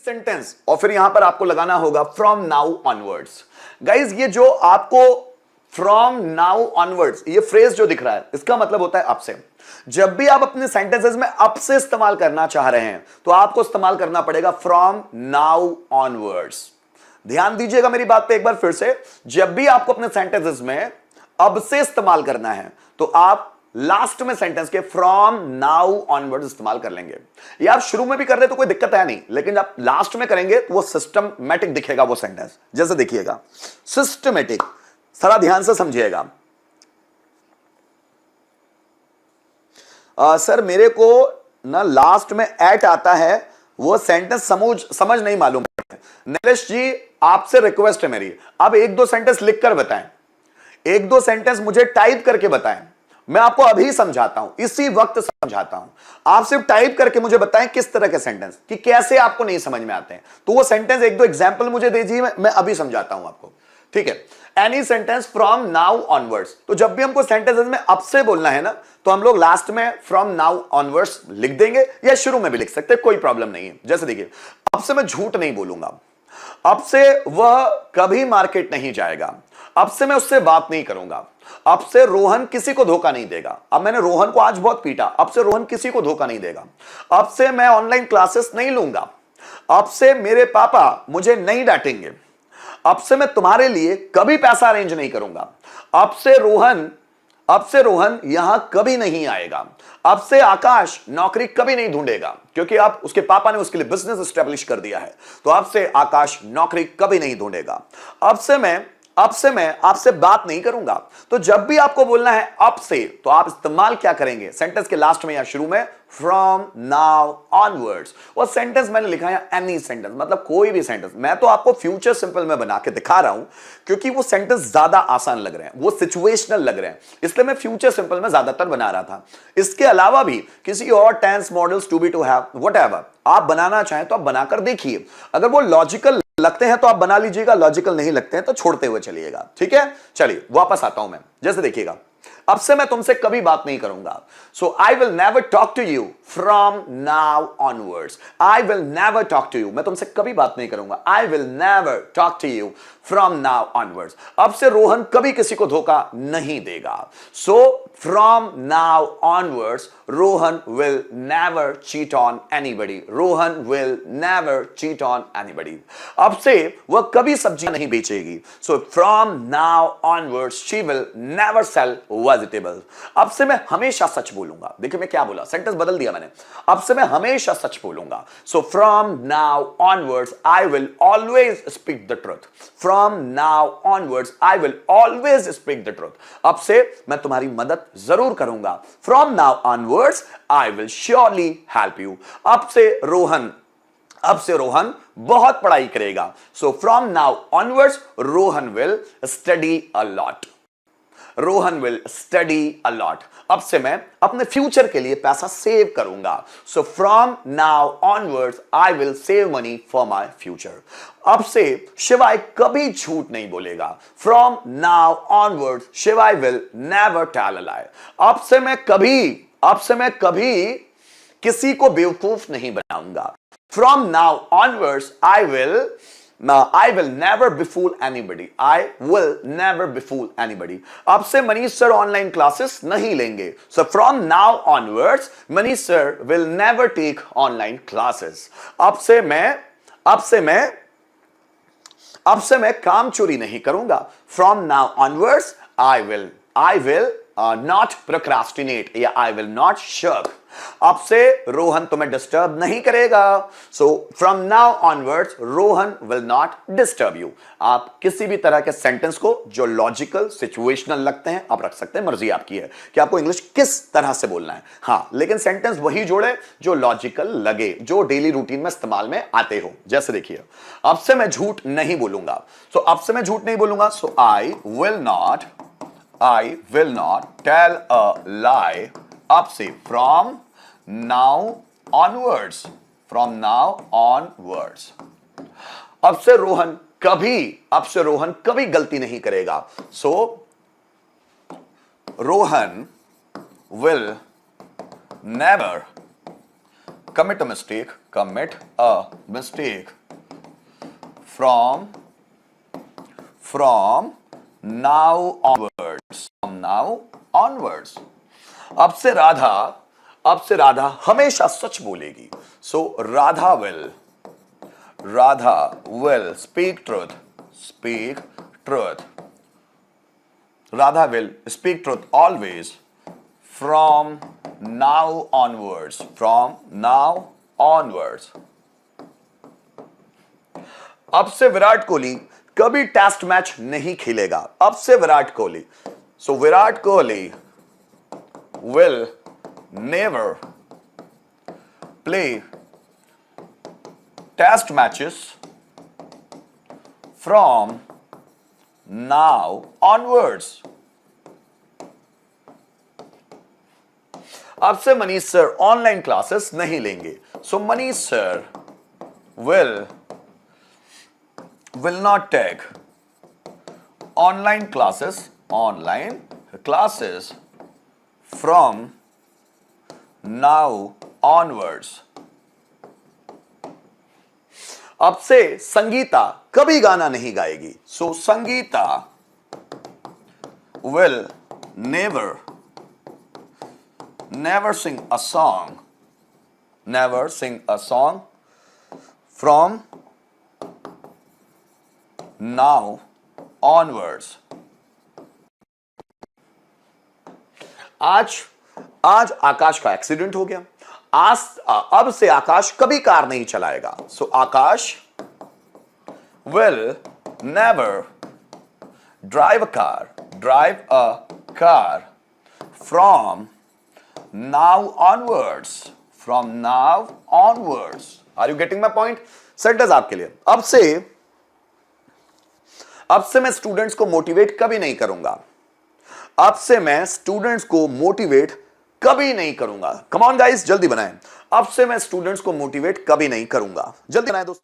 Sentence और फिर यहां पर आपको लगाना होगा फ्रॉम नाउ ऑनवर्ड्स। गाइज ये जो आपको फ्रॉम नाउ ऑनवर्ड्स ये फ्रेज जो दिख रहा है इसका मतलब होता है अब से। जब भी आप अपने सेंटेंसेस में अब से इस्तेमाल करना चाह रहे हैं तो आपको इस्तेमाल करना पड़ेगा फ्रॉम नाउ ऑनवर्ड्स। ध्यान दीजिएगा मेरी बात पे एक बार फिर से, जब भी आपको अपने सेंटेंसेस में अब से इस्तेमाल करना है तो आप लास्ट में सेंटेंस के फ्रॉम नाउ ऑनवर्ड्स इस्तेमाल कर लेंगे। ये आप शुरू में भी कर रहे तो कोई दिक्कत है नहीं, लेकिन जब लास्ट में करेंगे तो वो सिस्टमैटिक दिखेगा वो सेंटेंस। जैसे देखिएगा सिस्टमैटिक, सारा ध्यान से समझिएगा। सर मेरे को ना लास्ट में एट आता है, वो सेंटेंस समझ नहीं मालूम। नीलेश जी आपसे रिक्वेस्ट है मेरी, अब एक दो सेंटेंस लिखकर बताएं, एक दो सेंटेंस मुझे टाइप करके बताएं, मैं आपको अभी समझाता हूं, इसी वक्त समझाता हूं। आप सिर्फ टाइप करके मुझे बताएं किस तरह के सेंटेंस, कि कैसे आपको नहीं समझ में आते हैं। तो वो सेंटेंस एक दो एग्जांपल मुझे दीजिए, मैं अभी समझाता हूं आपको, ठीक है। Any sentence from now onwards, तो जब भी हमको सेंटेंसेस में अब से बोलना है ना तो हम लोग लास्ट में फ्रॉम नाउ ऑनवर्ड्स लिख देंगे, या शुरू में भी लिख सकते हैं, कोई प्रॉब्लम नहीं है। जैसे देखिए, अब से मैं झूठ नहीं बोलूंगा, अब से वह कभी मार्केट नहीं जाएगा, अब से मैं उससे बात नहीं करूंगा, अब से रोहन किसी को धोखा नहीं देगा। अब मैंने रोहन को आज बहुत पीटा, अब से रोहन किसी को धोखा नहीं देगा। अब से मैं ऑनलाइन क्लासेस नहीं लूंगा, अब से मेरे पापा मुझे नहीं डांटेंगे। अब से मैं तुम्हारे लिए कभी पैसा अरेंज नहीं करूंगा। अब से रोहन यहां कभी नहीं आएगा। अब से आकाश नौकरी कभी नहीं ढूंढेगा, क्योंकि अब उसके पापा ने उसके लिए बिजनेस एस्टेब्लिश कर दिया है, तो अब से आकाश नौकरी कभी नहीं ढूंढेगा। अब से मैं आपसे बात नहीं करूंगा। तो जब भी आपको बोलना है अब से, तो आप इस्तेमाल क्या करेंगे सेंटेंस के लास्ट में या शुरू में, फ्रॉम नाउ ऑनवर्ड्स। और सेंटेंस मैंने लिखा है एनी सेंटेंस, मतलब कोई भी सेंटेंस। मैं तो आपको फ्यूचर सिंपल में बना के दिखा रहा हूं क्योंकि वो सेंटेंस ज्यादा आसान लग रहे हैं, वो सिचुएशनल लग रहे हैं, इसलिए मैं फ्यूचर सिंपल में ज्यादातर बना रहा था। इसके अलावा भी किसी और tense modals, to be, to have, whatever आप बनाना चाहें तो आप बनाकर देखिए। अगर वो लॉजिकल लगते हैं तो आप बना लीजिएगा, लॉजिकल नहीं लगते हैं तो छोड़ते हुए चलिएगा, ठीक है। चलिए वापस आता हूं मैं। जैसे देखिएगा, अब से मैं तुमसे कभी बात नहीं करूंगा। So I will never talk to you from now onwards. I will never talk to you, मैं तुमसे कभी बात नहीं करूंगा। I will never talk to you from now onwards. अब से रोहन कभी किसी को धोखा नहीं देगा। So from now onwards Rohan will never cheat on anybody. Rohan will never cheat on anybody. अब से वह कभी सब्जी नहीं बेचेगी। So from now onwards she will never cell vegetables. अब से मैं हमेशा सच बोलूंगा। देखिए मैं क्या बोला, सेंटेंस बदल दिया मैंने। अब से मैं हमेशा सच बोलूंगा। सो from now onwards I will always speak the truth. From now onwards I will always speak the truth. अब से मैं तुम्हारी मदद जरूर करूंगा। From now onwards I will surely help you. अब से रोहन बहुत पढ़ाई करेगा। सो from now onwards Rohan will study a lot. Rohan will study a lot. अब से मैं अपने फ्यूचर के लिए पैसा सेव करूंगा। सो from now onwards I will save money for my future. अब से शिवाय कभी झूठ नहीं बोलेगा। फ्रॉम नाउ ऑनवर्ड्स शिवाय will never tell a lie. अब से मैं कभी किसी को बेवकूफ नहीं बनाऊंगा। From now onwards I will never befool anybody. I will never befool anybody. अब से मनीष सर ऑनलाइन क्लासेस नहीं लेंगे। So from now onwards, Manish sir will never take online classes. अब से मैं काम चोरी नहीं करूंगा। From now onwards, I will not procrastinate या I will not shirk. अब से रोहन तुम्हें डिस्टर्ब नहीं करेगा। सो from now onwards Rohan will not disturb you. आप किसी भी तरह के सेंटेंस को जो लॉजिकल सिचुएशनल लगते हैं आप रख सकते हैं, मर्जी आपकी है कि आपको इंग्लिश किस तरह से बोलना है। हाँ, लेकिन सेंटेंस वही जोड़े जो लॉजिकल लगे, जो डेली रूटीन में इस्तेमाल में आते हो। जैसे देखिए, अब से मैं झूठ नहीं बोलूंगा। सो अब से मैं झूठ नहीं बोलूंगा। So I will not tell a lie. अब से फ्रॉम नाउ ऑनवर्ड्स। अब से रोहन कभी गलती नहीं करेगा। So Rohan will never commit a mistake, from now onwards. अब से राधा हमेशा सच बोलेगी. So Radha will speak truth. Radha will speak truth always from now onwards. अब से विराट कोहली कभी टेस्ट मैच नहीं खेलेगा. अब से Virat Kohli. So Virat Kohli will never play test matches from now onwards. अब से मनीष सर ऑनलाइन क्लासेस नहीं लेंगे. So Manish sir will not take online classes from now onwards. अब से संगीता कभी गाना नहीं गाएगी. So Sangeeta will never sing a song from now onwards. आज आकाश का एक्सीडेंट हो गया. अब से आकाश कभी कार नहीं चलाएगा. सो आकाश will never drive a car from now onwards. Are you getting my point? Sentence आपके लिए. अब से मैं स्टूडेंट्स को मोटिवेट कभी नहीं करूंगा. अब से मैं स्टूडेंट्स को मोटिवेट कभी नहीं करूंगा. कम ऑन गाइस, जल्दी बनाएं. अब से मैं स्टूडेंट्स को मोटिवेट कभी नहीं करूंगा. जल्दी बनाएं दोस्तों.